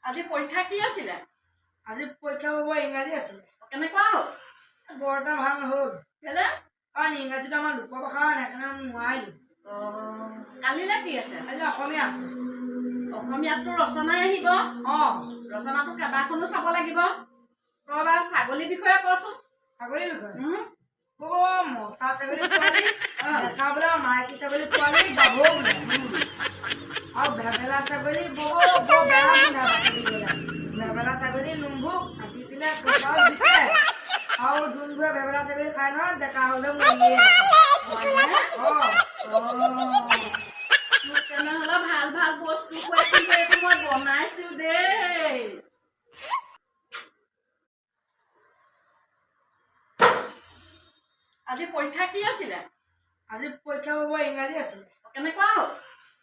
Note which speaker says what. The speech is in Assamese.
Speaker 1: আজি পৰীক্ষা কি আছিলে?
Speaker 2: আজি পৰীক্ষা পাব ইংৰাজী আছিলে।
Speaker 1: কেনেকুৱা হ'ল?
Speaker 2: বৰ এটা ভাল নহ'ল।
Speaker 1: কেলে?
Speaker 2: কাৰণ ইংৰাজীটো আমাৰ লোকভাষা সেইকাৰণে নোৱাৰিলোঁ।
Speaker 1: কালিলৈ কি আছে?
Speaker 2: আজি অসমীয়া আছে।
Speaker 1: অসমীয়াততো ৰচনাই আহিব। ৰচনাটো কেইবাখনো চাব লাগিব। তই এবাৰ ছাগলীৰ বিষয়ে কচোন।
Speaker 2: ছাগলীৰ বিষয়ে মতা ছাগলী পোৱালি দেখা বোলে মাইকী ছাগলী পোৱালি গাভৰু বোলে আৰু ভেবেলা ছাগলী বৰ বেয়া ভেবেলা ছাগলী নোমবোৰ কাটি পেলাই আৰু যোনবোৰে ভেবেলা ছাগলী খাই নহয় ডেকা হ'লে মৰিয়ে
Speaker 1: তেনেহ'লে ভাল ভাল বস্তু খুৱাইছো এইটো মই বনাইছো দেই। আজি পৰীক্ষা কি আছিলে?
Speaker 2: আজি পৰীক্ষা পাব ইংৰাজী আছিলে।
Speaker 1: কেনেকুৱা হ'ল?